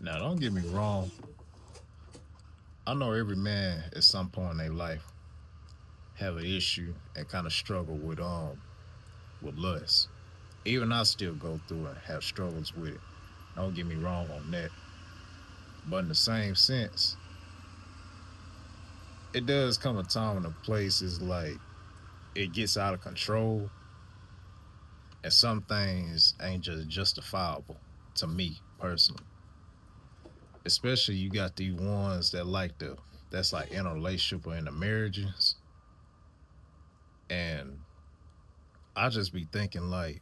Now, don't get me wrong. I know every man at some point in their life have an issue and kind of struggle with lust. Even I still go through and have struggles with it. Don't get me wrong on that. But in the same sense, it does come a time when a place is like it gets out of control and some things ain't just justifiable to me personally. Especially you got these ones that like the that's like in a relationship or in the marriages. And I just be thinking like,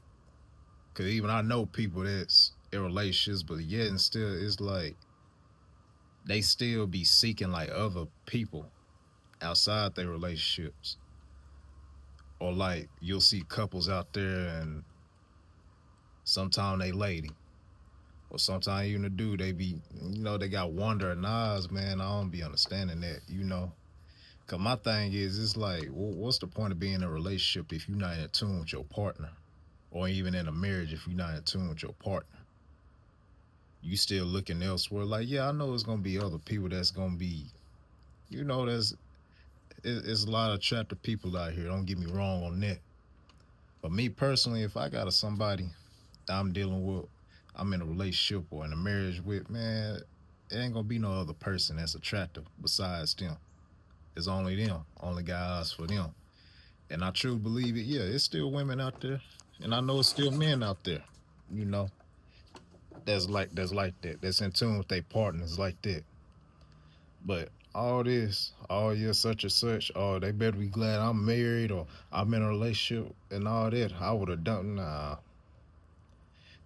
cause even I know people that's in relationships, but yet and still it's like they still be seeking like other people outside their relationships. Or like you'll see couples out there and sometimes they lady. Or sometimes even the dude they be they got wandering eyes, man. I don't be understanding that. Cause my thing is it's like what's the point of being in a relationship if you're not in tune with your partner? Or even in a marriage if you're not in tune with your partner. You still looking elsewhere. Like, yeah, I know it's gonna be other people that's gonna be, there's it's a lot of attractive people out here. Don't get me wrong on that. But me personally, if I got a somebody that I'm dealing with, I'm in a relationship or in a marriage with, man, it ain't gonna be no other person that's attractive besides them. It's only them. Only got eyes for them. And I truly believe it. Yeah, it's still women out there, and I know it's still men out there. You know, that's like that. That's in tune with their partners like that. But all this, oh yeah, such and such, oh they better be glad I'm married or I'm in a relationship and all that. I would have done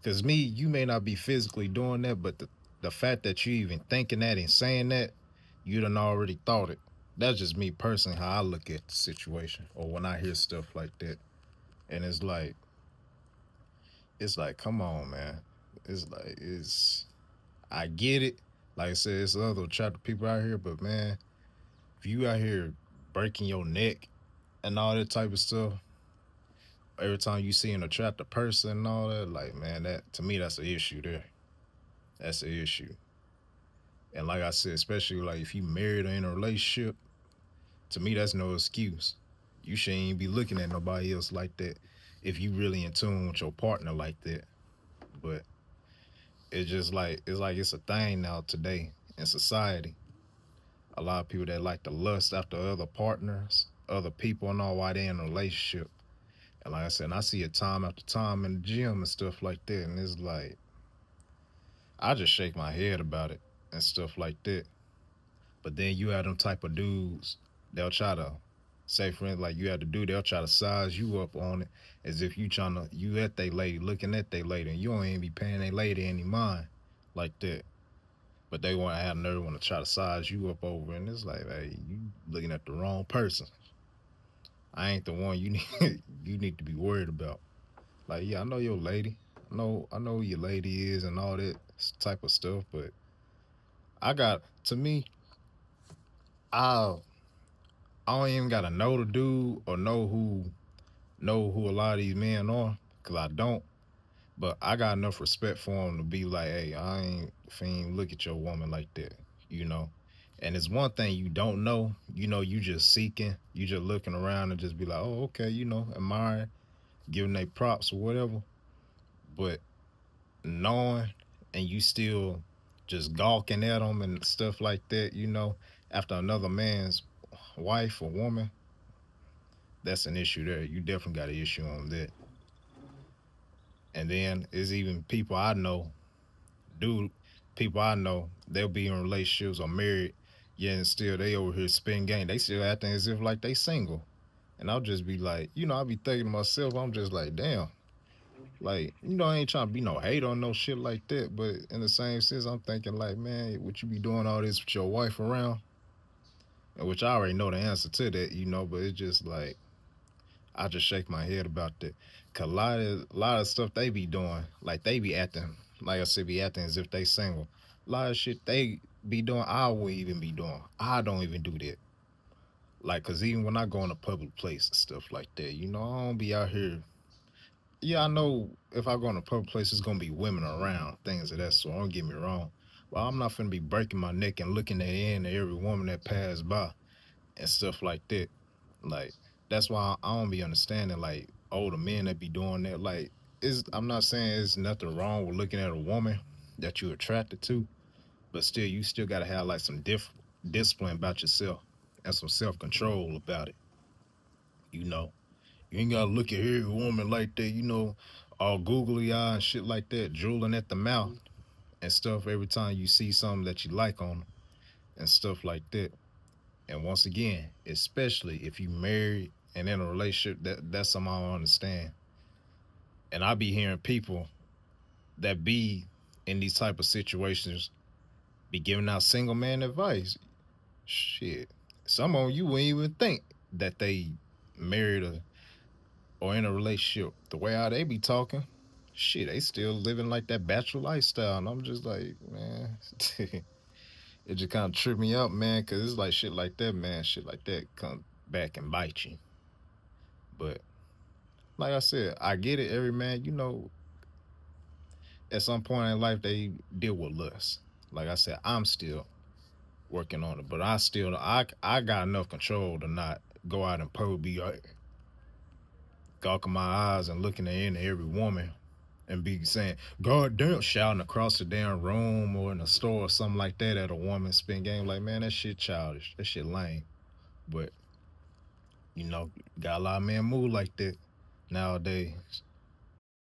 cause me, you may not be physically doing that, but the fact that you even thinking that and saying that, you done already thought it. That's just me personally how I look at the situation or when I hear stuff like that. And it's like, come on, man. It's I get it. Like I said, it's other attractive people out here, but man, if you out here breaking your neck and all that type of stuff, every time you see an attractive person and all that, like man, that to me that's an issue there. That's an issue. And like I said, especially like if you married or in a relationship, to me that's no excuse. You shouldn't even be looking at nobody else like that if you really in tune with your partner like that. But it's a thing now today in society. A lot of people that like to lust after other partners, other people and all while they in a relationship. And like I said, I see it time after time in the gym and stuff like that. And it's like, I just shake my head about it and stuff like that. But then you have them type of dudes, they'll try to, say for instance, like you have to do, they'll try to size you up on it as if you at they lady, looking at they lady, and you don't even be paying they lady any mind like that. But they want to have nerve want to try to size you up over, and it's like, hey, you looking at the wrong person. I ain't the one you need you need to be worried about. Like, yeah, I know your lady. I know who your lady is and all that type of stuff, but I got to me, I I don't even gotta know the dude or know who a lot of these men are, cause I don't. But I got enough respect for him to be like, hey, I ain't finna look at your woman like that, you know. And it's one thing you don't know, you just seeking, you just looking around and just be like, oh, okay, admiring, giving they props or whatever. But knowing and you still just gawking at them and stuff like that, after another man's wife or woman, that's an issue there. You definitely got an issue on that. And then there's even dude, people I know, they'll be in relationships or married, yeah, and still they over here spin game. They still acting as if like they single. And I'll just be like, I'll be thinking to myself, I'm just like, damn. Like, I ain't trying to be no hate on no shit like that, but in the same sense, I'm thinking like, man, would you be doing all this with your wife around? And which I already know the answer to that, but it's just like I just shake my head about that. Cause a lot of stuff they be doing, like they be acting, like I said, be acting as if they single. A lot of shit they be doing, I wouldn't even be doing. I don't even do that. Like, cause even when I go in a public place and stuff like that, I don't be out here. Yeah, I know if I go in a public place, it's gonna be women around, things of that sort. Don't get me wrong. Well, I'm not finna be breaking my neck and looking at the end of every woman that passed by and stuff like that. Like that's why I don't be understanding like older men that be doing that. Like, I'm not saying there's nothing wrong with looking at a woman that you're attracted to, but still, you still gotta have like some discipline about yourself and some self control about it. You know, you ain't gotta look at every woman like that. All googly eye and shit like that, drooling at the mouth and stuff every time you see something that you like on 'em and stuff like that. And once again, especially if you married and in a relationship, that's something I don't understand. And I be hearing people that be in these type of situations be giving out single man advice. Shit, some of you wouldn't even think that they married or in a relationship. The way how they be talking, shit, they still living like that bachelor lifestyle. And I'm just like, man, it just kind of tripped me out, man, because it's like shit like that, man. Shit like that come back and bite you. But like I said, I get it. Every man, at some point in life, they deal with lust. Like I said, I'm still working on it, but I got enough control to not go out and be like gawking my eyes and looking at into every woman and be saying, God damn, shouting across the damn room or in a store or something like that at a woman spin game. Like, man, that shit childish. That shit lame. But, got a lot of men move like that nowadays.